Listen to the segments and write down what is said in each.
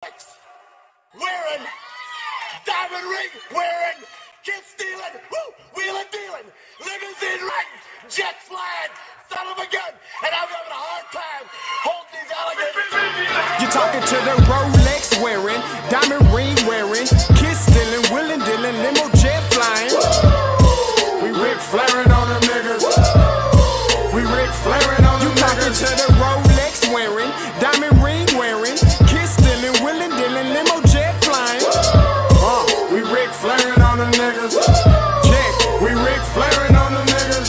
Wearing, diamond ring wearing, kiss stealing, wheeling dealing, limousine riding, jet flying, son of a gun, and I'm having a hard time holding these alligators. You're talking to the Rolex wearing, diamond ring wearing, kiss stealing, wheeling dealing, limo jet flying. We Ric Flairing on them niggas. We Ric Flairing on them niggas. You talking to the Rolex wearing, diamond ring wearing, kiss stealing, wheeling dealing, limo jet flying. We Ric Flairing on them niggas. Check, we Ric Flairing on them niggas.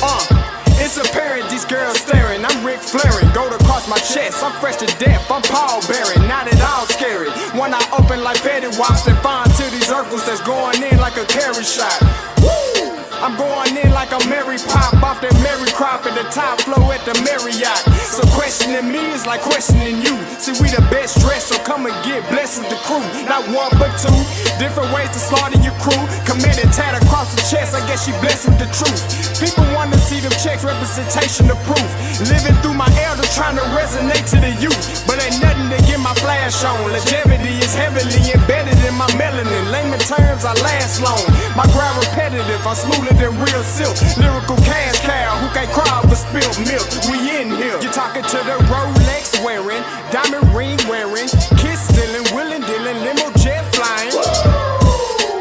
It's apparent these girls staring. I'm Ric Flairing, gold across my chest. I'm fresh to death, I'm Paul Bearing, not at all scary. When I open like Petty Wops, then find to these circles that's going in like a carry shot. Woo! I'm going in like a Mary Pop off that Mary Crop at the top flow at the Marriott. So questioning me is like questioning you. See, we the best dressed, so come and get blessed with the crew. Not one but two, different ways to slaughter your crew. Committed tat across the chest, I guess she blessed with the truth. People want to see them checks, representation of proof. Living through my elders trying to resonate to the youth. But ain't nothing to get my flash on. Longevity is heavily embedded in my melanin. Layman terms, I last long. My grind repetitive, I'm smoother than real silk. Lyrical cash cow who can't cry over spilled milk. We in here. You're talking to the Rolex wearing, diamond ring wearing, kiss stealing, wheeling dealing, limo jet flying.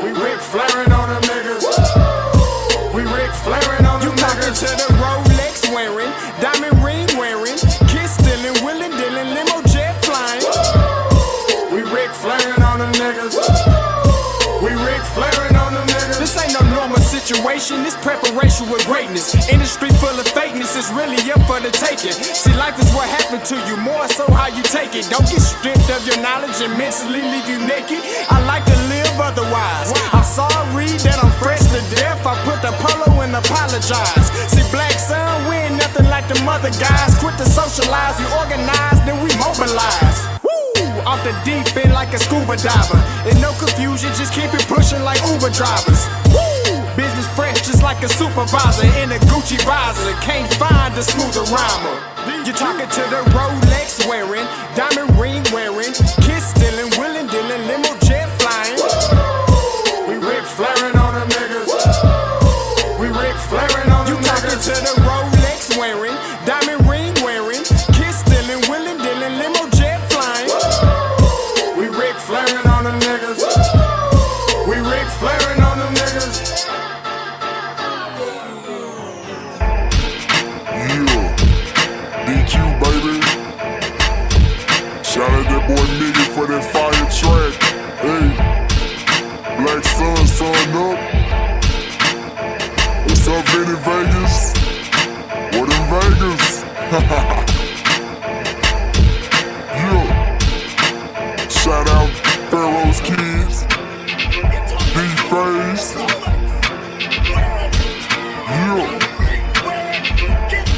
We Ric Flairing on them niggas. We Ric Flairing on them niggas. You talking to the Rolex wearing, diamond ring wearing, kiss stealing, wheeling dealing, limo jet flying. We Ric Flairing on them niggas. We Ric Flairing on them niggas. This ain't no normal situation, this preparation with greatness. Industry full of fakeness, it's really up for the taking. See, life is what happened to you, more so how you take it. Don't get stripped of your knowledge and mentally leave you naked. I like to live otherwise. I'm sorry that I'm fresh to death. I put the polo and apologize. See, black son, we ain't nothing like them other guys. Quit to socialize, we organize, then we mobilize. Off the deep end like a scuba diver. And no confusion, just keep it pushing like Uber drivers. Woo! Business fresh just like a supervisor in a Gucci visor. Can't find a smoother rhymer. You're talking to the Rolex wearing, diamond ring wearing, kiss stealing, wheeling dealing, limo jet flying. We Ric Flairing on them niggas. We Ric Flairing on them niggas. You talking to the Rolex wearing, diamond ring wearing, kiss stealing, wheeling dealing, limo jet flying. We Ric Flairing on them niggas. We Ric Flairing on them niggas. Yeah, DQ baby. Shout out that boy Nigga for that fire track. Hey, Black Sun, sun up. What's up, Vinny Vegas? What in Vegas? Yeah. Shout out Pharaoh's Kids, D-Phase, yeah,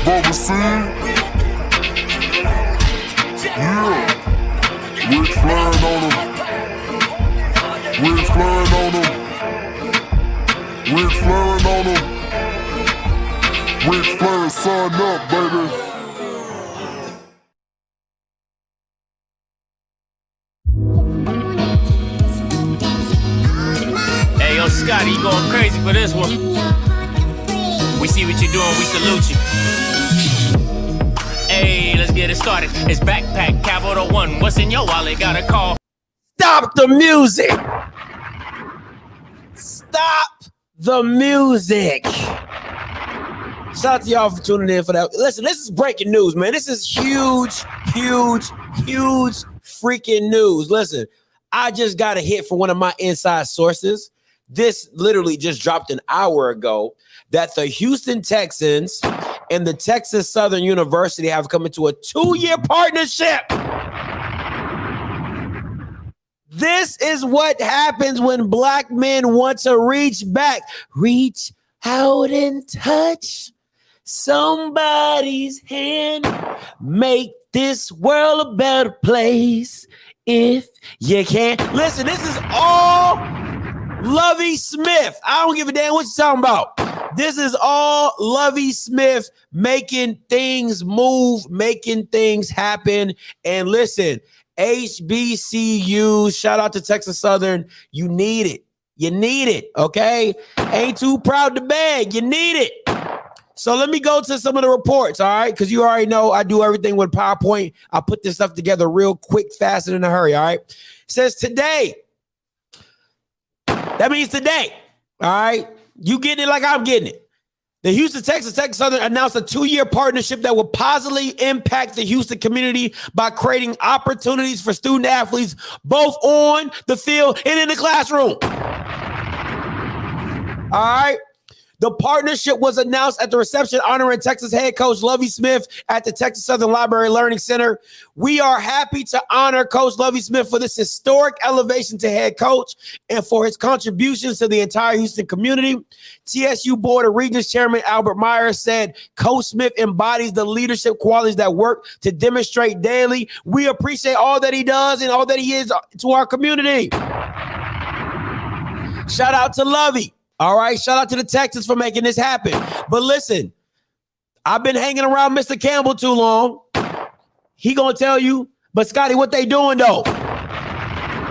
Moseby St, yeah, Ric Flairing on them, Ric Flairing on them, Ric Flairing on them, Ric Flairing, son up, baby. Scotty, you going crazy for this one. We see what you're doing, we salute you. Hey, let's get it started. It's Backpack Capital One. What's in your wallet? Got a call. Stop the music. Stop the music. Shout out to y'all for tuning in for that. Listen, this is breaking news, man. This is huge, huge, huge freaking news. Listen, I just got a hit from one of my inside sources. This literally just dropped an hour ago that the Houston Texans and the Texas Southern University have come into a 2-year partnership. This is what happens when black men want to reach back, reach out and touch somebody's hand, make this world a better place if you can. Listen, this is all Lovie Smith. I don't give a damn what you're talking about. This is all Lovie Smith making things move, making things happen. And listen, HBCU, shout out to Texas Southern. You need it. You need it, okay? Ain't too proud to beg. You need it. So let me go to some of the reports, all right? Because you already know I do everything with PowerPoint. I put this stuff together real quick, fast, and in a hurry, all right? It says today. That means today, all right? You getting it like I'm getting it. The Houston, Texas Southern announced a 2-year partnership that will positively impact the Houston community by creating opportunities for student athletes both on the field and in the classroom. All right. The partnership was announced at the reception honoring Texas head coach Lovie Smith at the Texas Southern Library Learning Center. We are happy to honor Coach Lovie Smith for this historic elevation to head coach and for his contributions to the entire Houston community. TSU Board of Regents Chairman Albert Myers said, Coach Smith embodies the leadership qualities that work to demonstrate daily. We appreciate all that he does and all that he is to our community. Shout out to Lovie. All right, shout out to the Texans for making this happen. But listen, I've been hanging around Mr. Campbell too long. He gonna tell you, but Scotty, what they doing though?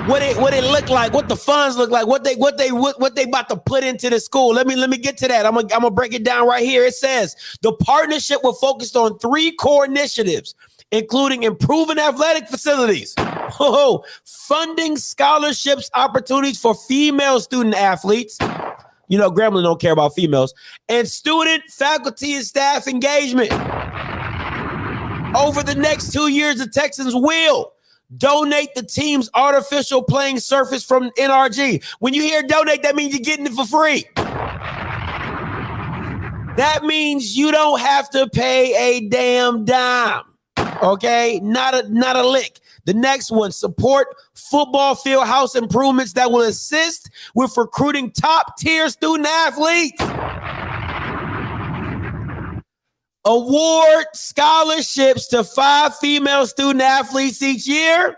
What it look like? What the funds look like? What they about to put into the school? Let me get to that. I'm gonna break it down right here. It says the partnership will focus on 3 core initiatives, including improving athletic facilities, funding scholarships opportunities for female student athletes. You know, Grambling don't care about females. And student, faculty, and staff engagement. Over the next 2 years, the Texans will donate the team's artificial playing surface from NRG. When you hear donate, that means you're getting it for free. That means you don't have to pay a damn dime. Okay? Not a lick. The next one, support football field house improvements that will assist with recruiting top-tier student athletes. Award scholarships to 5 female student athletes each year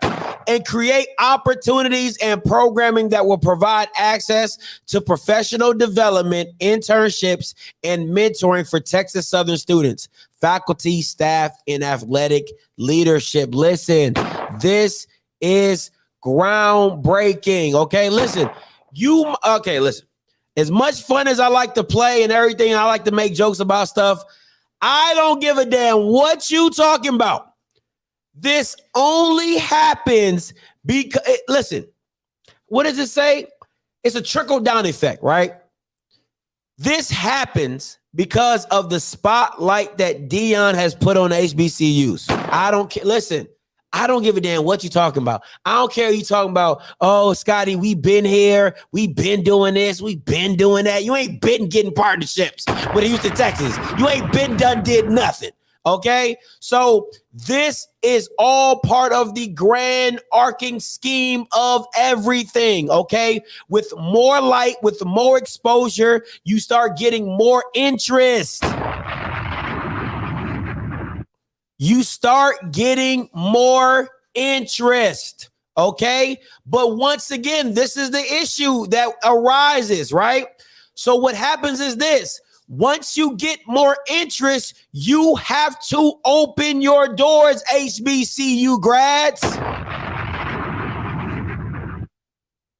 and create opportunities and programming that will provide access to professional development, internships, and mentoring for Texas Southern students, faculty, staff, and athletic leadership. Listen, this is groundbreaking. Okay, listen. Listen. As much fun as I like to play and everything, I like to make jokes about stuff. I don't give a damn what you talking about. This only happens because, listen, what does it say? It's a trickle-down effect, right? This happens because of the spotlight that Dion has put on HBCUs. I don't care. Listen, I don't give a damn what you talking about. I don't care you talking about, oh, Scotty, we been here. We been doing this. We been doing that. You ain't been getting partnerships with the Houston Texans. You ain't been did nothing. Okay? So this is all part of the grand arcing scheme of everything. Okay? With more light, with more exposure, you start getting more interest. You start getting more interest, okay? But once again, this is the issue that arises, right? So what happens is this. Once you get more interest, you have to open your doors, HBCU grads.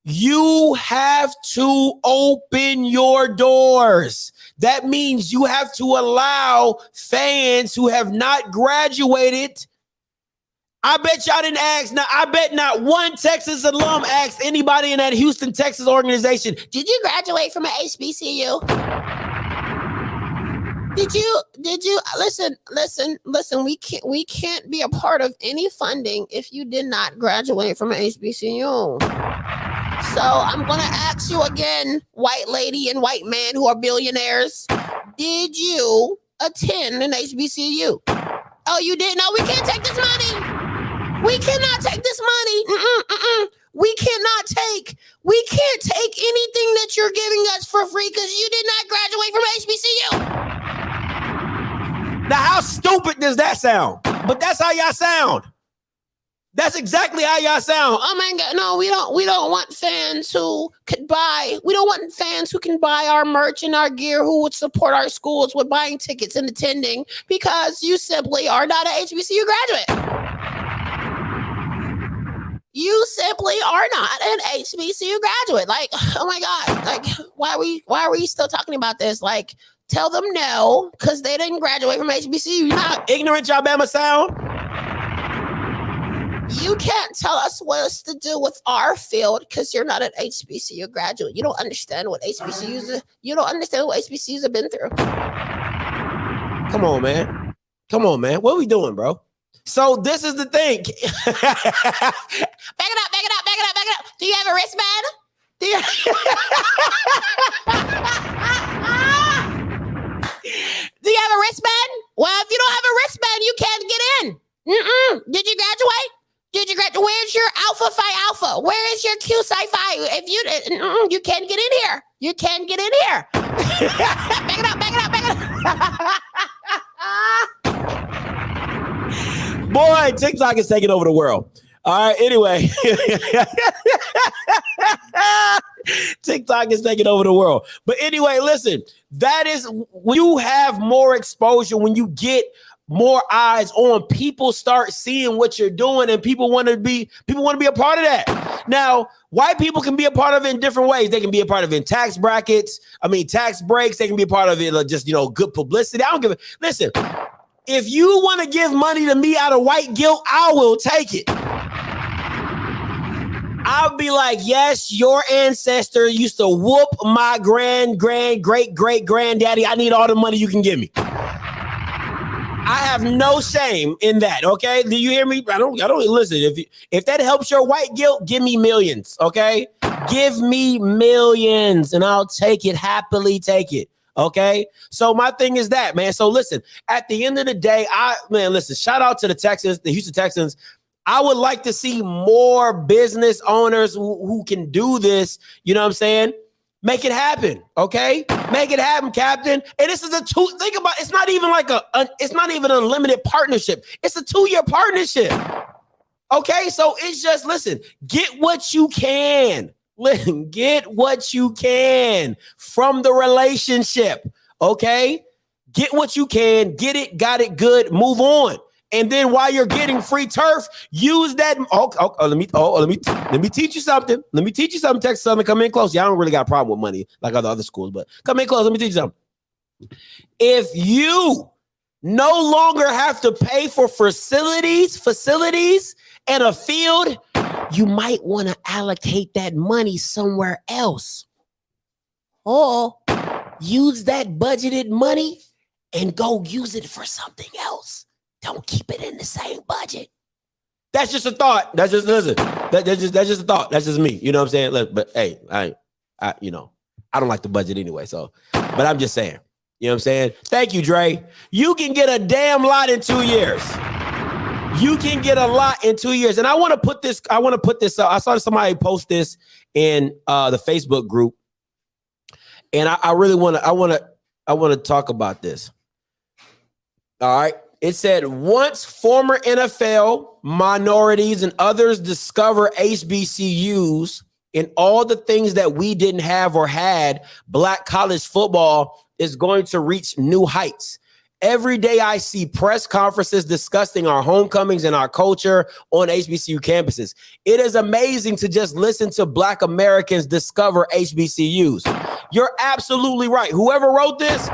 You have to open your doors. That means you have to allow fans who have not graduated. I bet y'all didn't ask. Now, I bet not one Texas alum asked anybody in that Houston, Texas organization, did you graduate from an HBCU? Did you listen, we can't be a part of any funding if you did not graduate from an HBCU. So I'm going to ask you again, white lady and white man who are billionaires, did you attend an HBCU? Oh, you didn't? No, we can't take this money. We cannot take this money. We can't take anything that you're giving us for free because you did not graduate from HBCU. Now, how stupid does that sound? But that's how y'all sound. That's exactly how y'all sound. Oh my God, no, we don't want fans who could buy. We don't want fans who can buy our merch and our gear who would support our schools with buying tickets and attending because you simply are not an HBCU graduate. you simply are not an HBCU graduate. Like, oh my God, like, why are we still talking about this? Like, tell them no, because they didn't graduate from HBCU. You know how ignorant Alabama sound? You can't tell us what else to do with our field because you're not an HBCU graduate. You don't understand what HBCUs. You don't understand what HBCUs have been through. Come on, man. Come on, man. What are we doing, bro? So this is the thing. Back it up. Do you have a wristband? Do you have a wristband? Well, if you don't have a wristband, you can't get in. Did you graduate? Where's your Alpha Phi Alpha? Where is your Q Psi Phi? If you can't get in here. You can't get in here. Back it up. Boy, TikTok is taking over the world. All right, anyway. TikTok is taking over the world. But anyway, listen, that is when you have more exposure, when you get more eyes on, people start seeing what you're doing, and people want to be a part of that. Now, white people can be a part of it in different ways. They can be a part of it in tax brackets. Tax breaks. They can be a part of it just, good publicity. I don't give a listen. If you want to give money to me out of white guilt, I will take it. I'll be like, yes, your ancestor used to whoop my great granddaddy. I need all the money you can give me. I have no shame in that. Okay, do you hear me? I don't listen. If that helps your white guilt, give me millions. Okay, give me millions, and I'll take it happily. Take it. Okay, so my thing is that, man. So listen, at the end of the day, listen. Shout out to the Texans, the Houston Texans. I would like to see more business owners who can do this. You know what I'm saying? Make it happen, okay? Make it happen, Captain. And this is think about, it's not even like it's not even an unlimited partnership. It's a 2-year partnership, okay? So it's just, listen, get what you can. Listen, get what you can from the relationship, okay? Get what you can, get it, got it, good, move on. And then while you're getting free turf, use that. Let me teach you something. Let me teach you something, Texas Southern. Come in close. Y'all don't really got a problem with money like other schools, but come in close. Let me teach you something. If you no longer have to pay for facilities and a field, you might want to allocate that money somewhere else. Or use that budgeted money and go use it for something else. Don't keep it in the same budget. That's just a thought. That's just a thought. That's just me. You know what I'm saying? Look, but hey, I don't like the budget anyway. So, but I'm just saying. You know what I'm saying? Thank you, Dre. You can get a damn lot in 2 years. You can get a lot in 2 years. And I want to put this up. I saw somebody post this in the Facebook group, and I really want to talk about this. All right. It said, once former NFL minorities and others discover HBCUs and all the things that we didn't have or had, Black college football is going to reach new heights. Every day I see press conferences discussing our homecomings and our culture on HBCU campuses. It is amazing to just listen to Black Americans discover HBCUs. You're absolutely right. Whoever wrote this,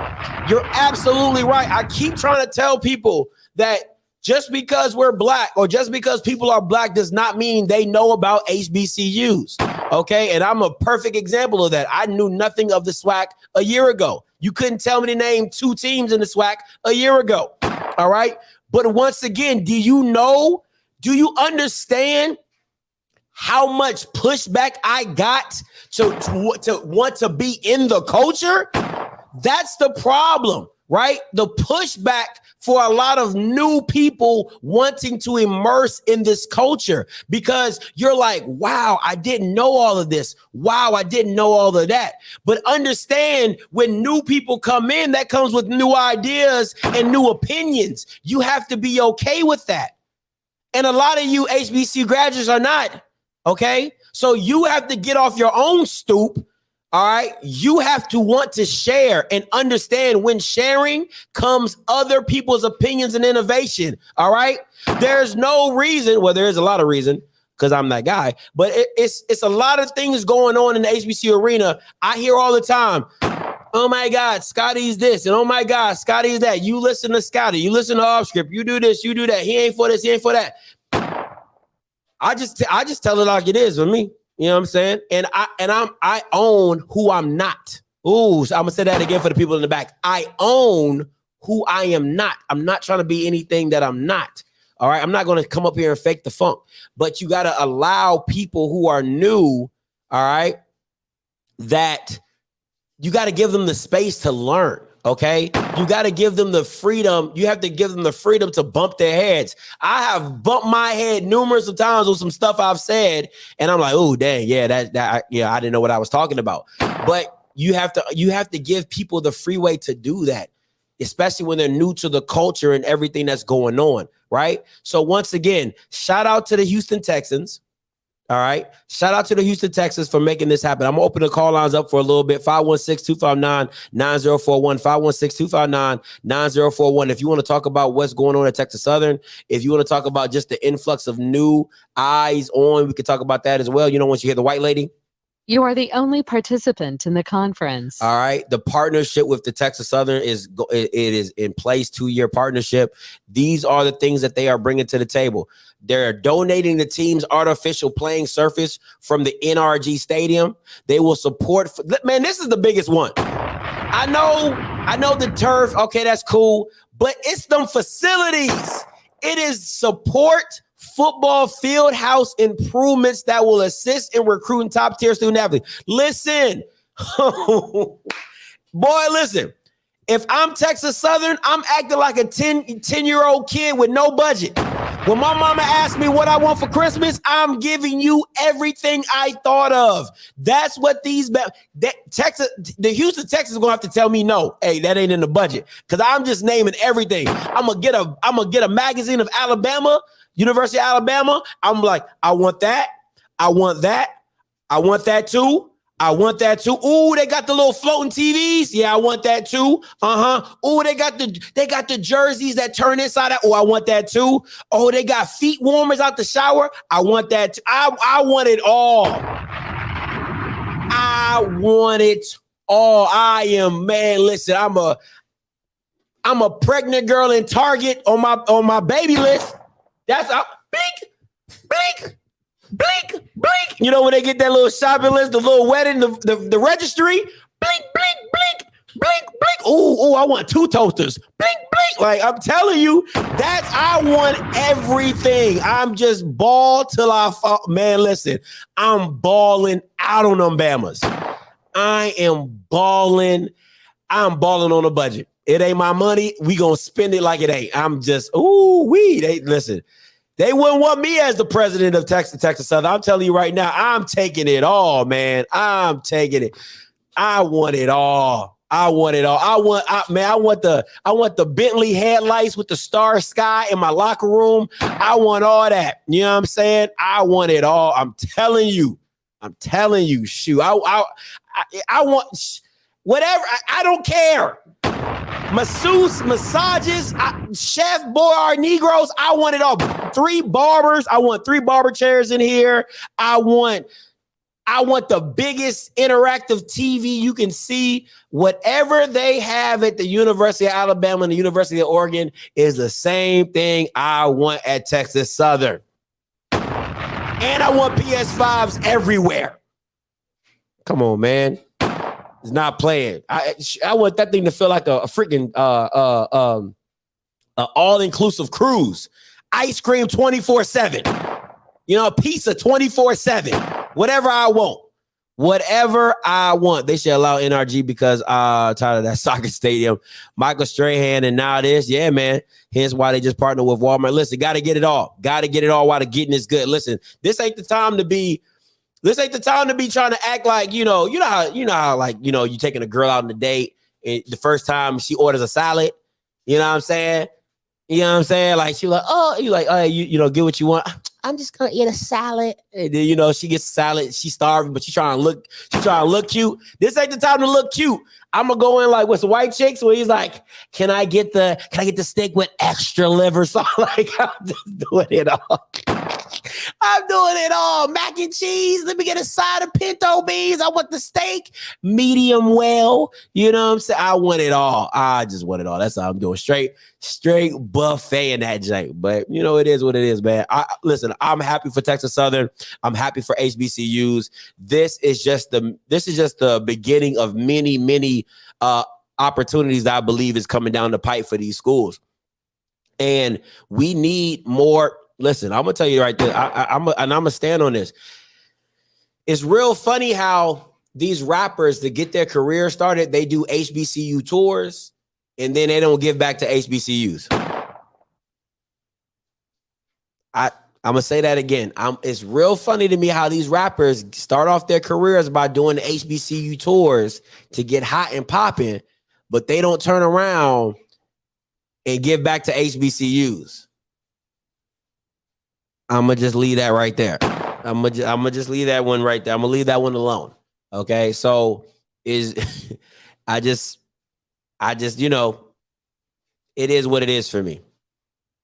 you're absolutely right. I keep trying to tell people that just because we're Black or just because people are Black does not mean they know about HBCUs. Okay. And I'm a perfect example of that. I knew nothing of the SWAC a year ago. You couldn't tell me to name 2 teams in the SWAC a year ago. All right. But once again, do you understand how much pushback I got to want to be in the culture? That's the problem, right? The pushback for a lot of new people wanting to immerse in this culture, because you're like, wow, I didn't know all of this. Wow, I didn't know all of that. But understand, when new people come in, that comes with new ideas and new opinions. You have to be okay with that. And a lot of you HBCU graduates are not, okay? So you have to get off your own stoop. All right. You have to want to share and understand when sharing comes other people's opinions and innovation. All right. There's no reason. Well, there is a lot of reason. because I'm that guy. But it's a lot of things going on in the HBCU arena. I hear all the time, oh my God, Scotty's this, and oh my God, Scotty's that. You listen to Scotty, you listen to OFFSCRiPT, you do this, you do that. He ain't for this, he ain't for that. I just tell it like it is with me. You know what I'm saying? And I own who I'm not. Ooh, so I'm gonna say that again for the people in the back. I own who I am not. I'm not trying to be anything that I'm not. All right. I'm not going to come up here and fake the funk, but you got to allow people who are new. All right. That you got to give them the space to learn. Okay. You got to give them the freedom. You have to give them the freedom to bump their heads. I have bumped my head numerous of times with some stuff I've said. And I'm like, oh, dang. Yeah, I didn't know what I was talking about. But you have to give people the freeway to do that, especially when they're new to the culture and everything that's going on, right? So once again, shout out to the Houston Texans. All right. Shout out to the Houston Texans for making this happen. I'm going to open the call lines up for a little bit. 516-259-9041. 516-259-9041. If you want to talk about what's going on at Texas Southern, if you want to talk about just the influx of new eyes on, we could talk about that as well. You know, once you hear the white lady. You are the only participant in the conference. All right. The partnership with the Texas Southern is in place, 2-year partnership. These are the things that they are bringing to the table. They're donating the team's artificial playing surface from the NRG Stadium. They will support. Man, this is the biggest one. I know the turf. Okay, that's cool. But it's them facilities. It is support football field house improvements that will assist in recruiting top-tier student athletes. Listen, boy, listen. If I'm Texas Southern, I'm acting like a 10-year-old kid with no budget. When my mama asked me what I want for Christmas, I'm giving you everything I thought of. That's what the Houston Texans are gonna have to tell me no. Hey, that ain't in the budget, because I'm just naming everything. I'm gonna get a magazine of Alabama. University of Alabama, I'm like, I want that. I want that. I want that too. I want that too. Ooh, they got the little floating TVs. Yeah, I want that too. Ooh, they got the jerseys that turn inside out. Oh, I want that too. Oh, they got feet warmers out the shower. I want that too. I want it all. I want it all. I am, man, listen, I'm a pregnant girl in Target on my baby list. That's a blink. You know, when they get that little shopping list, the little wedding, the registry, blink. Ooh, I want 2 toasters. Blink. Like, I'm telling you, I want everything. I'm just ball till I fall. Man, listen, I'm balling out on them Bamas. I am balling. I'm balling on a budget. It ain't my money. We gonna spend it like it ain't. I'm just, listen. They wouldn't want me as the president of Texas Southern. I'm telling you right now, I'm taking it all, man. I'm taking it. I want it all. I want the Bentley headlights with the star sky in my locker room. I want all that. You know what I'm saying? I want it all. I'm telling you. Shoot. I want whatever. I don't care. Masseuse, massages, chef, boy, Negroes. I want it all. 3 barbers. I want 3 barber chairs in here. I want the biggest interactive TV you can see. Whatever they have at the University of Alabama and the University of Oregon is the same thing I want at Texas Southern. And I want PS5s everywhere. Come on, man. It's not playing. I want that thing to feel like a freaking all-inclusive cruise. Ice cream 24/7. You know, pizza 24/7. Whatever I want. They should allow NRG because tired of that soccer stadium. Michael Strahan and now this. Yeah, man. Hence why they just partnered with Walmart. Listen, got to get it all. Got to get it all while the getting is good. Listen, this ain't the time to be trying to act like, you know how like, you taking a girl out on a date and the first time she orders a salad, you know what I'm saying? Like, she like, oh, you like, you get what you want. I'm just going to eat a salad. And then, she gets a salad. She's starving, but she's trying to look cute. This ain't the time to look cute. I'm going to go in like with some white chicks where he's like, can I get the steak with extra liver? So I'm like, I'm just doing it all. I'm doing it all. Mac and cheese. Let me get a side of pinto beans. I want the steak medium well. You know what I'm saying? I want it all. I just want it all. That's all I'm doing. Straight buffet in that jank. But you know, it is what it is, man. Listen, I'm happy for Texas Southern. I'm happy for HBCUs. This is just the beginning of many opportunities that I believe is coming down the pipe for these schools. And we need more. Listen, I'm gonna tell you right there. I'm gonna stand on this. It's real funny how these rappers to get their career started, they do HBCU tours, and then they don't give back to HBCUs. I'm gonna say that again. It's real funny to me how these rappers start off their careers by doing the HBCU tours to get hot and popping, but they don't turn around and give back to HBCUs. I'm gonna just leave that right there. I'm gonna just leave that one right there. I'm gonna leave that one alone. Okay, so I just you know, it is what it is for me.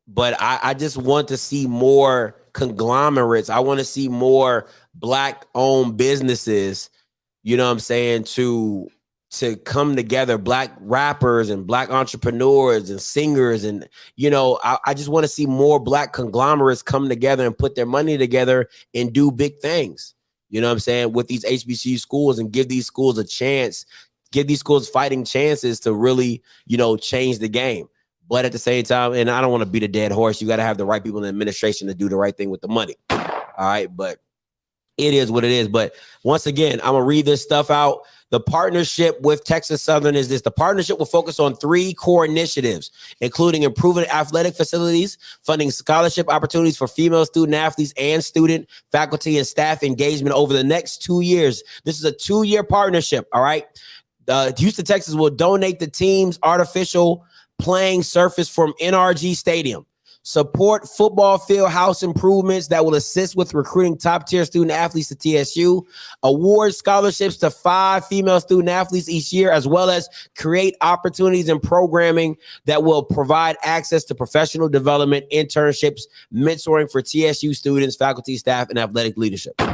But I just want to see more conglomerates. I want to see more Black-owned businesses. You know what I'm saying, to come together, Black rappers and Black entrepreneurs and singers. And, you know, I just want to see more Black conglomerates come together and put their money together and do big things, you know what I'm saying, with these HBCU schools, and give these schools a chance, give these schools fighting chances to really, you know, change the game. But at the same time, and I don't want to beat a dead horse, you got to have the right people in the administration to do the right thing with the money. All right. But it is what it is. But once again, I'm going to read this stuff out. The partnership with Texas Southern is this. The partnership will focus on 3 core initiatives, including improving athletic facilities, funding scholarship opportunities for female student athletes, and student, faculty, and staff engagement over the next 2 years. This is a 2-year partnership, all right? Houston, Texas will donate the team's artificial playing surface from NRG Stadium. Support football field house improvements that will assist with recruiting top-tier student athletes to TSU. Award scholarships to 5 female student athletes each year, as well as create opportunities and programming that will provide access to professional development, internships, mentoring for TSU students, faculty, staff, and athletic leadership. All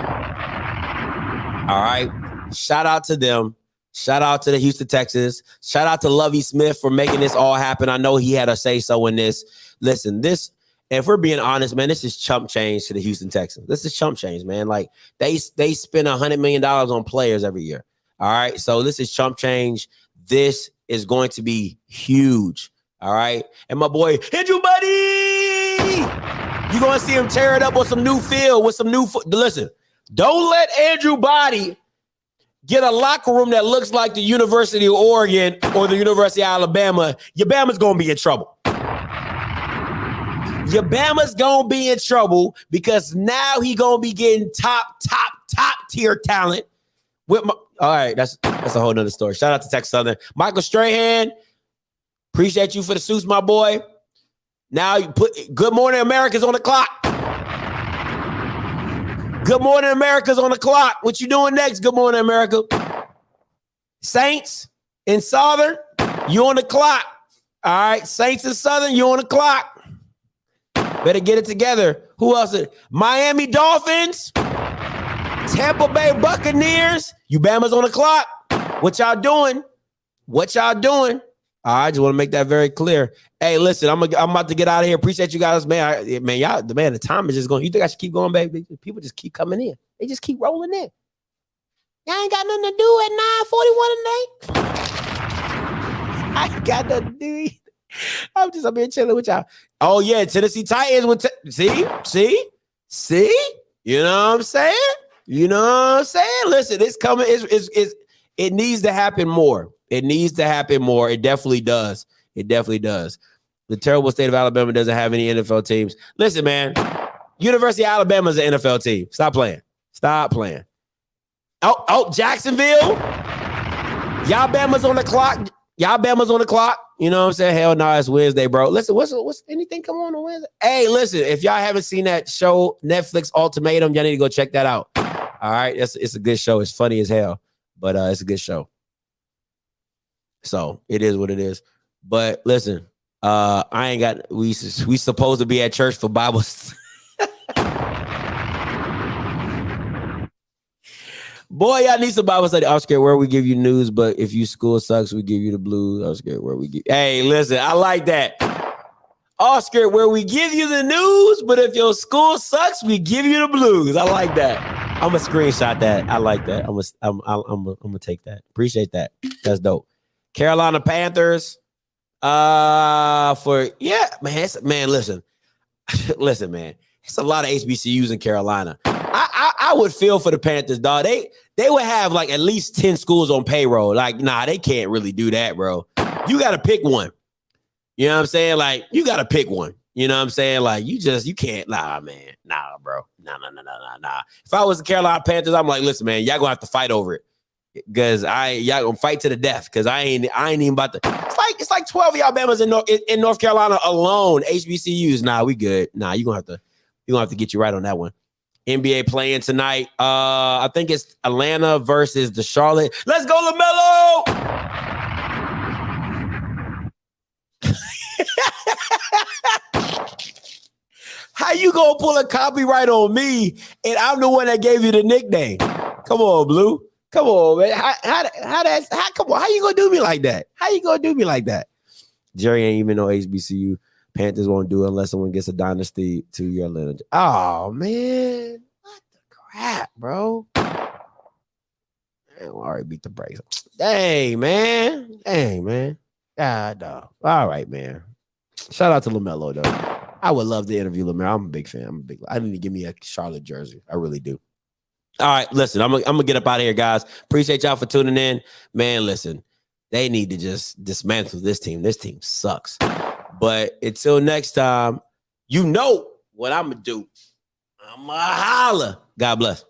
right. Shout out to them. Shout out to the Houston Texans. Shout out to Lovie Smith for making this all happen. I know he had a say-so in this. Listen, this, and if we're being honest, man, this is chump change to the Houston Texans. This is chump change, man. Like, they spend $100 million on players every year. All right. So this is chump change. This is going to be huge. All right. And my boy, Andrew Buddy, you're going to see him tear it up on some new field with some new listen, don't let Andrew Buddy get a locker room that looks like the University of Oregon or the University of Alabama. Your Bama's going to be in trouble. Your Bama's going to be in trouble because now he going to be getting top tier talent. All right, that's a whole nother story. Shout out to Texas Southern. Michael Strahan, appreciate you for the suits, my boy. Now you put Good Morning America's on the clock. Good Morning America's on the clock. What you doing next, Good Morning America? Saints and Southern, you on the clock. All right, Saints and Southern, you on the clock. Better get it together. Who else? Miami Dolphins, Tampa Bay Buccaneers. You Bama's on the clock. What y'all doing? What y'all doing? I just want to make that very clear. Hey, listen, I'm about to get out of here. Appreciate you guys, man. Y'all, the time is just going. You think I should keep going, baby? People just keep coming in. They just keep rolling in. Y'all ain't got nothing to do at 9:41 today. I ain't got nothing to do either. I'm here chilling with y'all. Oh yeah, Tennessee Titans with see. You know what I'm saying? Listen, it's coming. It needs to happen more. It needs to happen more. It definitely does. The terrible state of Alabama doesn't have any NFL teams. Listen, man, University of Alabama is an NFL team. Stop playing. Oh, Jacksonville. Y'all Bama's on the clock. You know what I'm saying? Hell no, it's Wednesday, bro. Listen, what's anything come on Wednesday? Hey, listen, if y'all haven't seen that show, Netflix Ultimatum, y'all need to go check that out. All right, it's a good show. It's funny as hell, but it's a good show. So it is what it is. But listen, we supposed to be at church for Bible. Boy, I need some Bible study. I'm scared where we give you news, but if your school sucks, we give you the blues. I'm scared where we give. Hey, listen, I like that. Oscar, where we give you the news, but if your school sucks, we give you the blues. I like that. I'm gonna screenshot that. I like that. I'm gonna take that. Appreciate that. That's dope. Carolina Panthers. Man, listen, listen, man. It's a lot of HBCUs in Carolina. I would feel for the Panthers, dog. They would have like at least 10 schools on payroll. Like, nah, they can't really do that, bro. You got to pick one. You know what I'm saying? Like, you got to pick one. You know what I'm saying? Like, you can't. Nah, man. Nah, bro. Nah. If I was the Carolina Panthers, I'm like, listen, man, y'all gonna have to fight over it. Because y'all gonna fight to the death. Because I ain't even about to. It's like 12 of y'all Bama's in North Carolina alone. HBCUs. Nah, we good. Nah, you're gonna have to get you right on that one. NBA playing tonight. I think it's Atlanta versus the Charlotte. Let's go, LaMelo! How you gonna pull a copyright on me and I'm the one that gave you the nickname? Come on, Blue. Come on, man. Come on. How you gonna do me like that? Jerry ain't even know HBCU. Panthers won't do it unless someone gets a dynasty to your Atlanta. Oh, man. What the crap, bro? Man, already beat the brakes. Dang, man. God, dog. All right, man. Shout out to LaMelo, though. I would love to interview LaMelo. I'm a big fan. I need to give me a Charlotte jersey. I really do. All right, listen, I'm gonna get up out of here, guys. Appreciate y'all for tuning in. Man, listen, they need to just dismantle this team. This team sucks. But until next time, you know what I'm gonna do. I'm gonna holla. God bless.